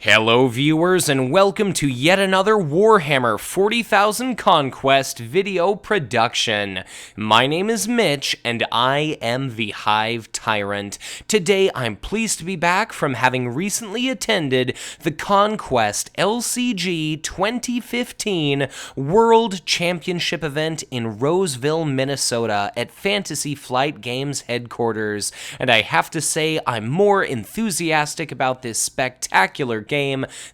Hello viewers and welcome to yet another Warhammer 40,000 Conquest video production. My name is Mitch and I am the Hive Tyrant. Today I'm pleased to be back from having recently attended the Conquest LCG 2015 World Championship event in Roseville, Minnesota at Fantasy Flight Games headquarters. And I have to say I'm more enthusiastic about this spectacular game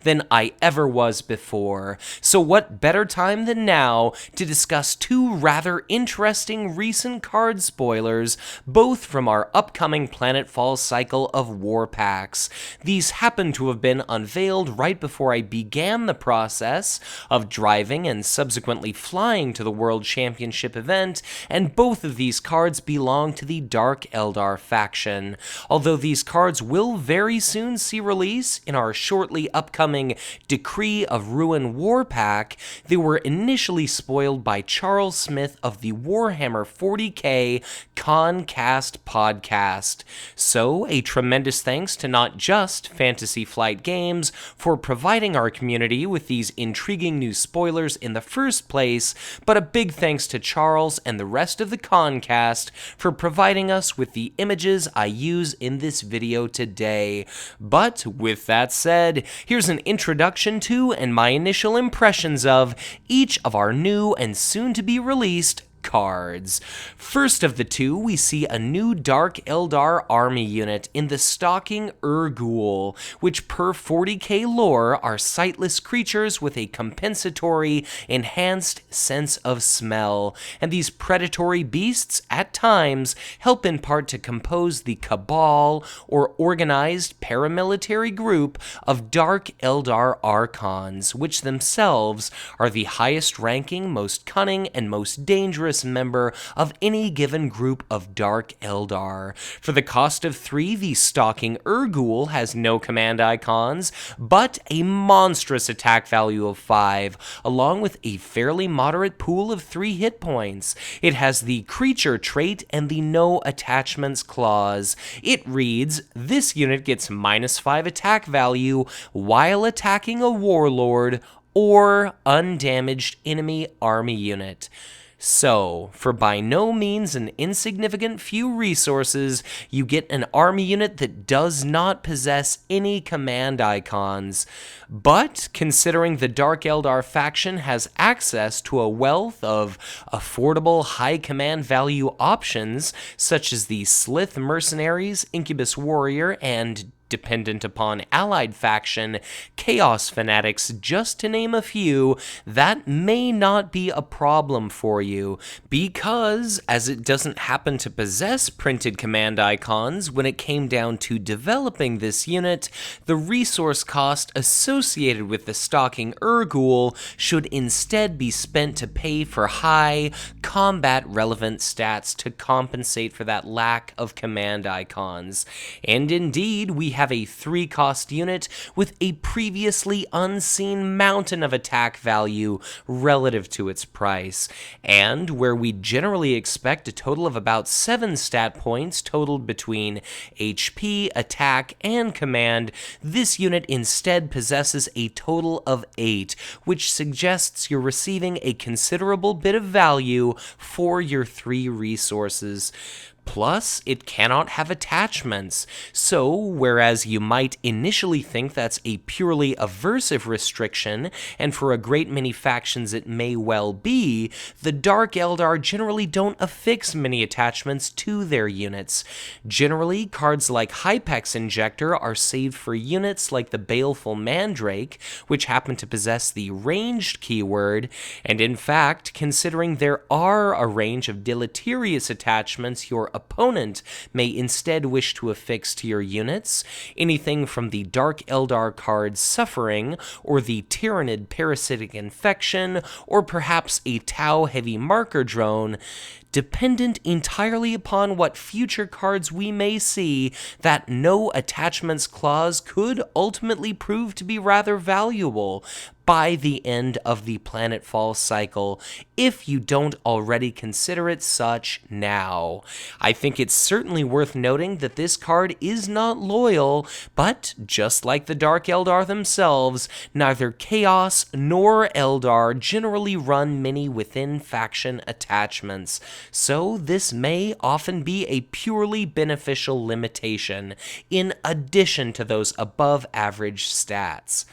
than I ever was before. So what better time than now to discuss two rather interesting recent card spoilers, both from our upcoming Planetfall cycle of war packs. These happen to have been unveiled right before I began the process of driving and subsequently flying to the World Championship event, and both of these cards belong to the Dark Eldar faction. Although these cards will very soon see release in our shortly upcoming Decree of Ruin war pack, they were initially spoiled by Charles Smith of the Warhammer 40k ConQast podcast. So, a tremendous thanks to not just Fantasy Flight Games for providing our community with these intriguing new spoilers in the first place, but a big thanks to Charles and the rest of the ConQast for providing us with the images I use in this video today. But with that said, here's an introduction to and my initial impressions of each of our new and soon-to-be released cards. First of the two, we see a new Dark Eldar army unit in the Stalking Ur-Ghul, which per 40k lore are sightless creatures with a compensatory, enhanced sense of smell, and these predatory beasts, at times, help in part to compose the Cabal, or organized paramilitary group of Dark Eldar Archons, which themselves are the highest-ranking, most cunning, and most dangerous member of any given group of Dark Eldar. For the cost of 3, the Stalking Ur-Ghul has no command icons, but a monstrous attack value of 5, along with a fairly moderate pool of 3 hit points. It has the creature trait and the no attachments clause. It reads, this unit gets -5 attack value while attacking a warlord or undamaged enemy army unit. So, for by no means an insignificant few resources, you get an army unit that does not possess any command icons. But, considering the Dark Eldar faction has access to a wealth of affordable high command value options, such as the Slith Mercenaries, Incubus Warrior, and dependent upon allied faction, Chaos Fanatics, just to name a few, that may not be a problem for you, because, as it doesn't happen to possess printed command icons when it came down to developing this unit, the resource cost associated with the Stalking Ur-Ghul should instead be spent to pay for high, combat-relevant stats to compensate for that lack of command icons. And indeed, we have a 3-cost unit with a previously unseen mountain of attack value relative to its price, and where we generally expect a total of about 7 stat points totaled between HP, attack, and command, this unit instead possesses a total of 8, which suggests you're receiving a considerable bit of value for your 3 resources. Plus, it cannot have attachments, so whereas you might initially think that's a purely aversive restriction, and for a great many factions it may well be, the Dark Eldar generally don't affix many attachments to their units. Generally, cards like Hypex Injector are saved for units like the Baleful Mandrake, which happen to possess the ranged keyword, and in fact, considering there are a range of deleterious attachments your opponent may instead wish to affix to your units, anything from the Dark Eldar card Suffering, or the Tyrannid Parasitic Infection, or perhaps a Tau Heavy Marker Drone, dependent entirely upon what future cards we may see, that no attachments clause could ultimately prove to be rather valuable. by the end of the Planetfall cycle, if you don't already consider it such now. I think it's certainly worth noting that this card is not loyal, but just like the Dark Eldar themselves, neither Chaos nor Eldar generally run many within faction attachments, so this may often be a purely beneficial limitation, in addition to those above average stats.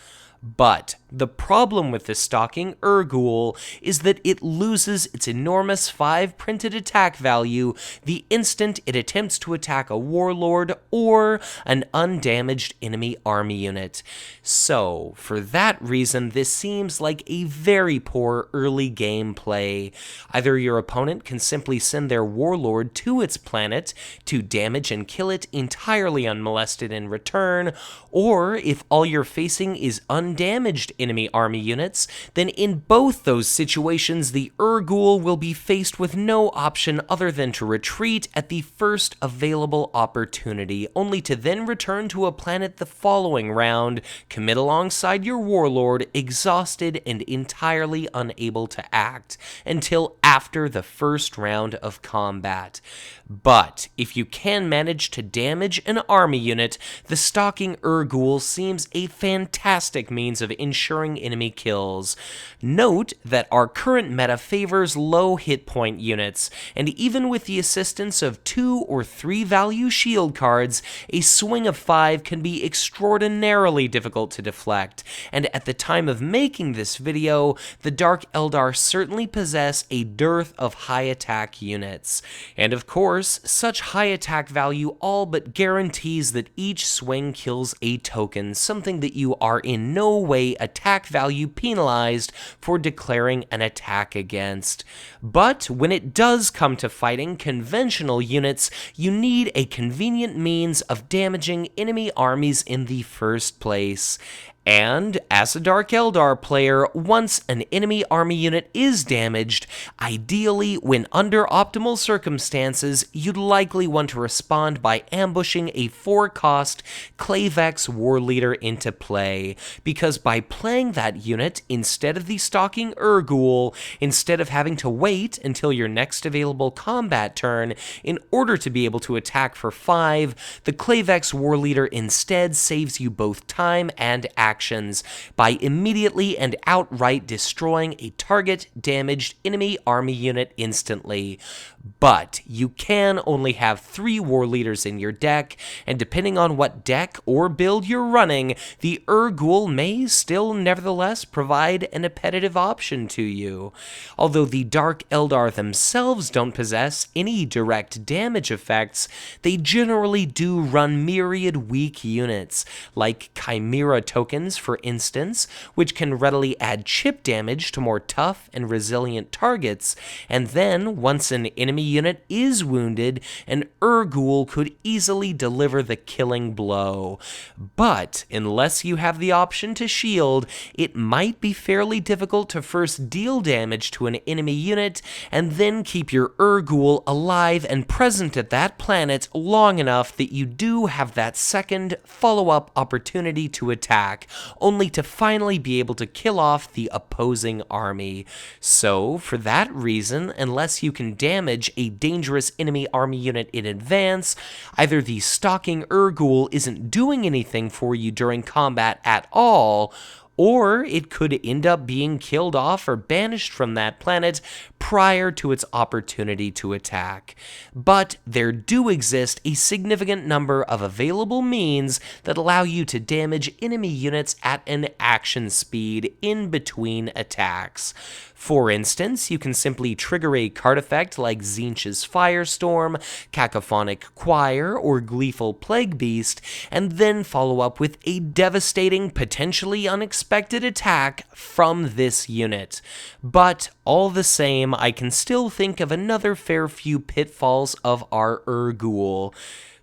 But the problem with the Stalking Ur-Ghul is that it loses its enormous 5 printed attack value the instant it attempts to attack a warlord or an undamaged enemy army unit. So, for that reason, this seems like a very poor early game play. Either your opponent can simply send their warlord to its planet to damage and kill it entirely unmolested in return, or if all you're facing is undamaged enemy army units, then in both those situations the Ur-Ghul will be faced with no option other than to retreat at the first available opportunity, only to then return to a planet the following round, commit alongside your warlord, exhausted and entirely unable to act, until after the first round of combat. But if you can manage to damage an army unit, the Stalking Ur-Ghul seems a fantastic means of ensuring enemy kills. Note that our current meta favors low hit point units, and even with the assistance of 2 or 3 value shield cards, a swing of 5 can be extraordinarily difficult to deflect, and at the time of making this video, the Dark Eldar certainly possess a dearth of high attack units. And of course, such high attack value all but guarantees that each swing kills a token, something that you are in no way attack value penalized for declaring an attack against. But when it does come to fighting conventional units, you need a convenient means of damaging enemy armies in the first place. And, as a Dark Eldar player, once an enemy army unit is damaged, ideally, when under optimal circumstances, you'd likely want to respond by ambushing a 4-cost Clavex war leader into play, because by playing that unit instead of the Stalking Ur-Ghul, instead of having to wait until your next available combat turn in order to be able to attack for 5, the Clavex war leader instead saves you both time and actions by immediately and outright destroying a target damaged enemy army unit instantly. But you can only have 3 war leaders in your deck, and depending on what deck or build you're running, the Ur-Ghul may still nevertheless provide an appetitive option to you. Although the Dark Eldar themselves don't possess any direct damage effects, they generally do run myriad weak units, like Chimera tokens for instance, which can readily add chip damage to more tough and resilient targets, and then, once an enemy unit is wounded, an Ur-Ghul could easily deliver the killing blow. But, unless you have the option to shield, it might be fairly difficult to first deal damage to an enemy unit, and then keep your Ur-Ghul alive and present at that planet long enough that you do have that second follow-up opportunity to attack, only to finally be able to kill off the opposing army. So, for that reason, unless you can damage a dangerous enemy army unit in advance, either the Stalking Ur-Ghul isn't doing anything for you during combat at all, or it could end up being killed off or banished from that planet prior to its opportunity to attack. But there do exist a significant number of available means that allow you to damage enemy units at an action speed in between attacks. For instance, you can simply trigger a card effect like Tzeentch's Firestorm, Cacophonic Choir, or Gleeful Plague Beast, and then follow up with a devastating, potentially unexpected attack from this unit. But all the same, I can still think of another fair few pitfalls of our Ur-Ghul.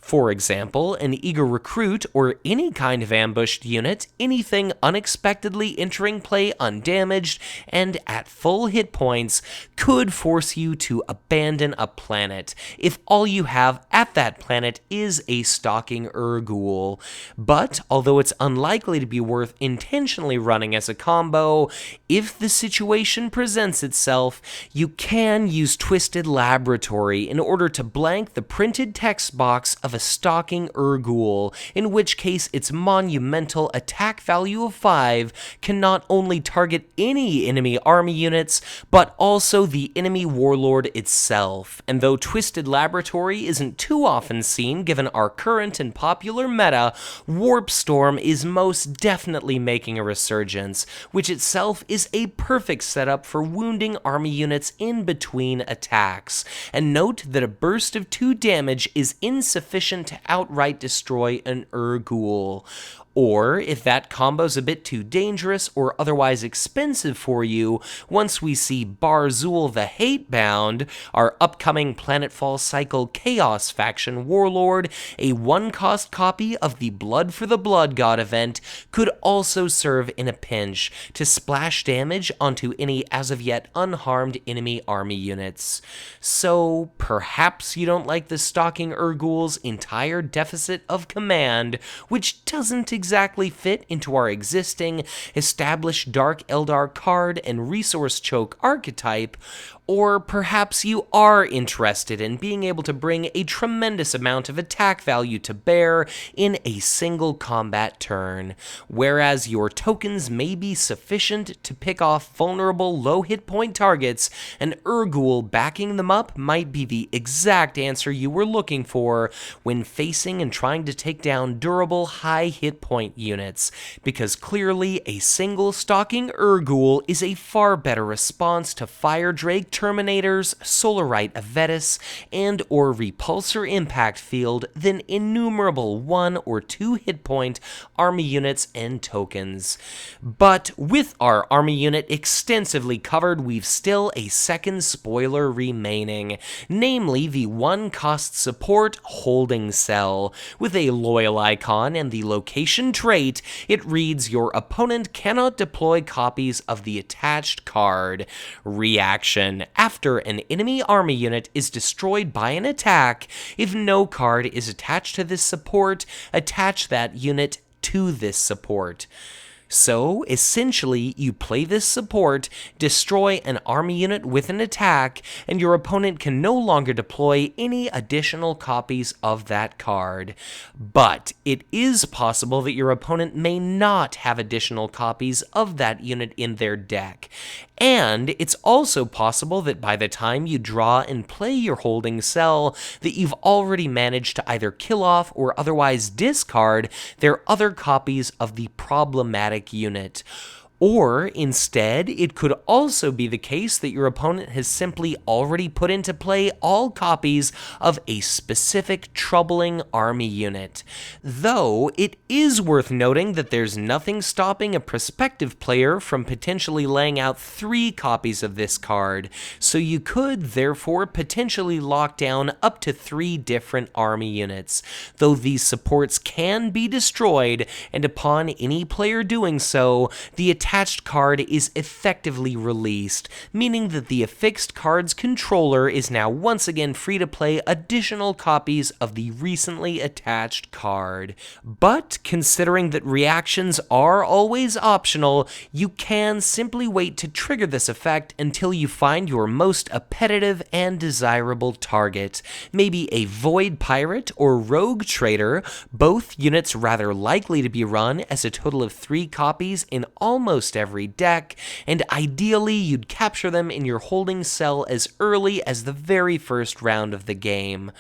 For example, an eager recruit or any kind of ambushed unit, anything unexpectedly entering play undamaged and at full hit points, could force you to abandon a planet if all you have at that planet is a Stalking Ur-Ghul. But although it's unlikely to be worth intentionally running as a combo, if the situation presents itself, you can use Twisted Laboratory in order to blank the printed text box of a Stalking Ur-Ghul, in which case its monumental attack value of 5 can not only target any enemy army units, but also the enemy warlord itself. And though Twisted Laboratory isn't too often seen given our current and popular meta, Warp Storm is most definitely making a resurgence, which itself is a perfect setup for wounding army units in between attacks. And note that a burst of 2 damage is insufficient to outright destroy an Ur-Ghul. Or, if that combo's a bit too dangerous or otherwise expensive for you, once we see Barzul the Hatebound, our upcoming Planetfall Cycle Chaos Faction Warlord, a 1-cost copy of the Blood for the Blood God event, could also serve in a pinch to splash damage onto any as of yet unharmed enemy army units. So, perhaps you don't like the Stalking Ur-Ghul's entire deficit of command, which doesn't exactly fit into our existing, established Dark Eldar card and resource choke archetype, or perhaps you are interested in being able to bring a tremendous amount of attack value to bear in a single combat turn, whereas your tokens may be sufficient to pick off vulnerable low hit point targets, and Ur-Ghul backing them up might be the exact answer you were looking for when facing and trying to take down durable high hit point units, because clearly a single Stalking Ur-Ghul is a far better response to Fire Drake Terminators, Solarite Avetus, and or Repulsor Impact Field than innumerable 1 or 2 hit point army units and tokens. But with our army unit extensively covered, we've still a second spoiler remaining, namely the 1-cost support Holding Cell. With a loyal icon and the location trait, it reads your opponent cannot deploy copies of the attached card. Reaction: after an enemy army unit is destroyed by an attack, if no card is attached to this support, attach that unit to this support. So, essentially, you play this support, destroy an army unit with an attack, and your opponent can no longer deploy any additional copies of that card. But it is possible that your opponent may not have additional copies of that unit in their deck. And it's also possible that by the time you draw and play your Holding Cell, that you've already managed to either kill off or otherwise discard their other copies of the problematic unit. Or, instead, it could also be the case that your opponent has simply already put into play all copies of a specific troubling army unit. Though, it is worth noting that there's nothing stopping a prospective player from potentially laying out 3 copies of this card, so you could, therefore, potentially lock down up to 3 different army units, though these supports can be destroyed, and upon any player doing so, the attached card is effectively released, meaning that the affixed card's controller is now once again free to play additional copies of the recently attached card. But considering that reactions are always optional, you can simply wait to trigger this effect until you find your most appetitive and desirable target, maybe a Void Pirate or Rogue Trader, both units rather likely to be run as a total of 3 copies in almost every deck, and ideally you'd capture them in your Holding Cell as early as the very first round of the game.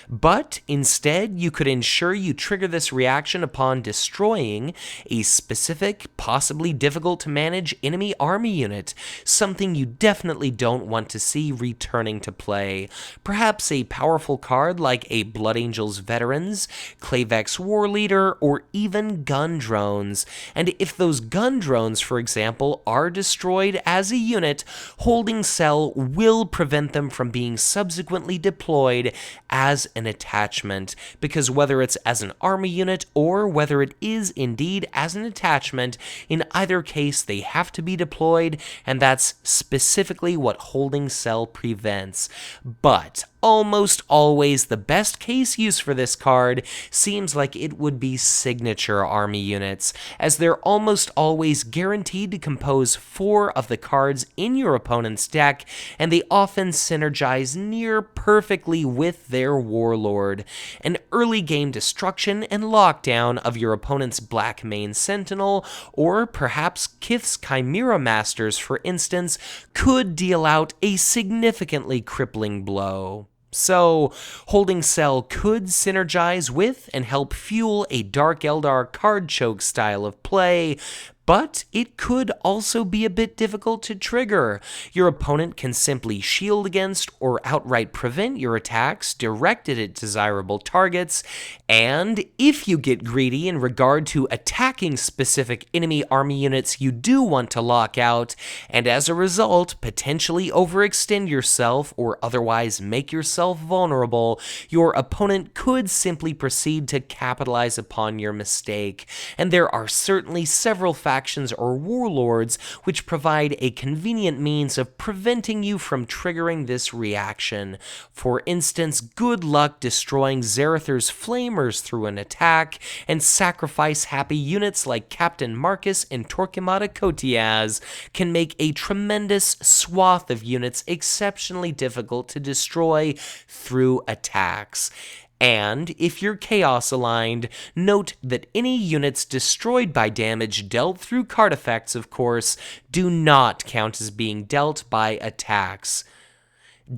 But instead, you could ensure you trigger this reaction upon destroying a specific, possibly difficult to manage enemy army unit, something you definitely don't want to see returning to play. Perhaps a powerful card like a Blood Angels Veterans, Klavex War Leader, or even gun drones. And if those gun drones, for example, are destroyed as a unit, Holding Cell will prevent them from being subsequently deployed as an attachment, because whether it's as an army unit or whether it is indeed as an attachment, in either case they have to be deployed, and that's specifically what Holding Cell prevents. But almost always the best case use for this card seems like it would be signature army units, as they're almost always guaranteed to compose 4 of the cards in your opponent's deck, and they often synergize near perfectly with their warlord. An early game destruction and lockdown of your opponent's Black Mane Sentinel, or perhaps Kith's Chimera Masters for instance, could deal out a significantly crippling blow. So, Holding Cell could synergize with and help fuel a Dark Eldar card choke style of play, but it could also be a bit difficult to trigger. Your opponent can simply shield against or outright prevent your attacks directed at desirable targets, and if you get greedy in regard to attacking specific enemy army units you do want to lock out, and as a result potentially overextend yourself or otherwise make yourself vulnerable, your opponent could simply proceed to capitalize upon your mistake. And there are certainly several factions or warlords which provide a convenient means of preventing you from triggering this reaction. For instance, good luck destroying Zarathar's Flamers through an attack, and sacrifice-happy units like Captain Marcus and Torquemada Cotiaz can make a tremendous swath of units exceptionally difficult to destroy through attacks. And if you're Chaos aligned, note that any units destroyed by damage dealt through card effects, of course, do not count as being dealt by attacks.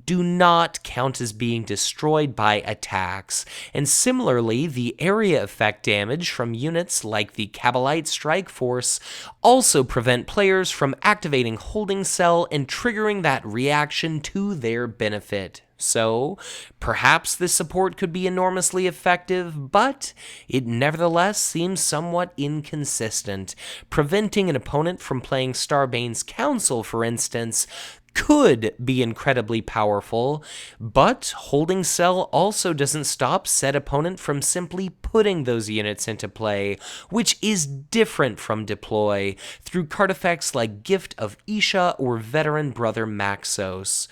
Do not count as being destroyed by attacks. And similarly, the area effect damage from units like the Kabbalite Strike Force also prevent players from activating Holding Cell and triggering that reaction to their benefit. So, perhaps this support could be enormously effective, but it nevertheless seems somewhat inconsistent. Preventing an opponent from playing Starbane's Council, for instance, could be incredibly powerful, but Holding Cell also doesn't stop said opponent from simply putting those units into play, which is different from deploy, through card effects like Gift of Isha or Veteran Brother Maxos.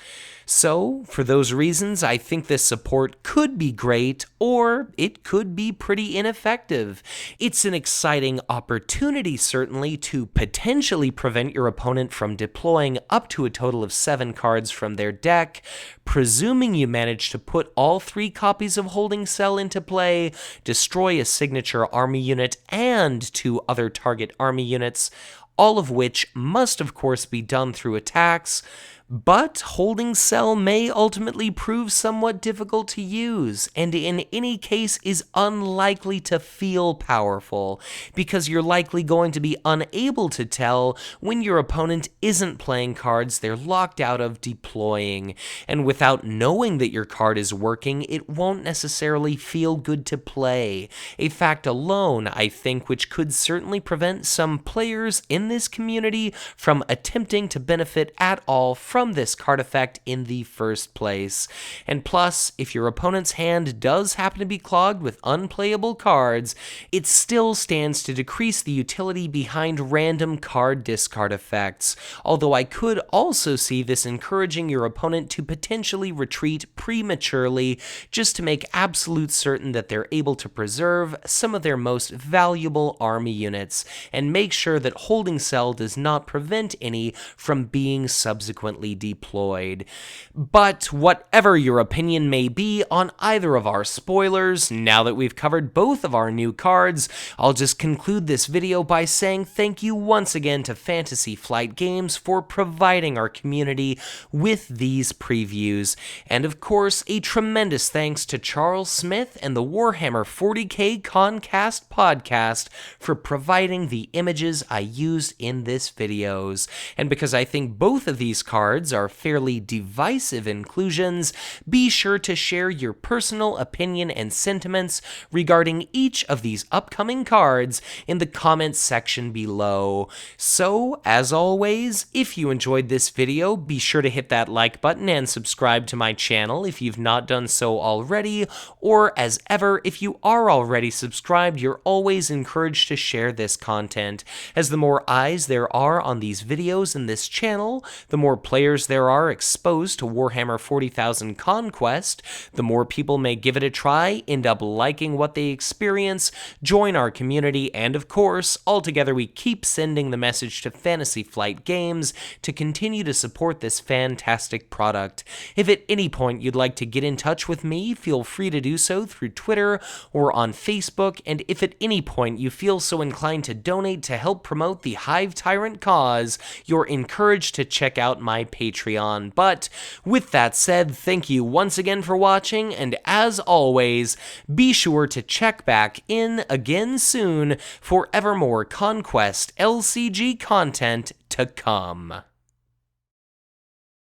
So, for those reasons, I think this support could be great, or it could be pretty ineffective. It's an exciting opportunity, certainly, to potentially prevent your opponent from deploying up to a total of 7 cards from their deck, presuming you manage to put all 3 copies of Holding Cell into play, destroy a signature army unit and 2 other target army units, all of which must of course be done through attacks. But Holding Cell may ultimately prove somewhat difficult to use, and in any case is unlikely to feel powerful, because you're likely going to be unable to tell when your opponent isn't playing cards they're locked out of deploying, and without knowing that your card is working, it won't necessarily feel good to play, a fact alone, I think, which could certainly prevent some players in this community from attempting to benefit at all from this card effect in the first place. And plus, if your opponent's hand does happen to be clogged with unplayable cards, it still stands to decrease the utility behind random card discard effects, although I could also see this encouraging your opponent to potentially retreat prematurely just to make absolute certain that they're able to preserve some of their most valuable army units, and make sure that Holding Cell does not prevent any from being subsequently deployed. But whatever your opinion may be on either of our spoilers, now that we've covered both of our new cards, I'll just conclude this video by saying thank you once again to Fantasy Flight Games for providing our community with these previews, and of course a tremendous thanks to Charles Smith and the Warhammer 40k ConQast podcast for providing the images I used in this videos. And because I think both of these cards cards are fairly divisive inclusions, be sure to share your personal opinion and sentiments regarding each of these upcoming cards in the comments section below. So, as always, if you enjoyed this video, be sure to hit that like button and subscribe to my channel if you've not done so already, or as ever, if you are already subscribed, you're always encouraged to share this content, as the more eyes there are on these videos in this channel, the more players there are exposed to Warhammer 40,000 ConQast, the more people may give it a try, end up liking what they experience, join our community, and of course, altogether we keep sending the message to Fantasy Flight Games to continue to support this fantastic product. If at any point you'd like to get in touch with me, feel free to do so through Twitter or on Facebook, and if at any point you feel so inclined to donate to help promote the Hive Tyrant cause, you're encouraged to check out my Patreon. But with that said, thank you once again for watching, and as always, be sure to check back in again soon for ever more Conquest LCG content to come.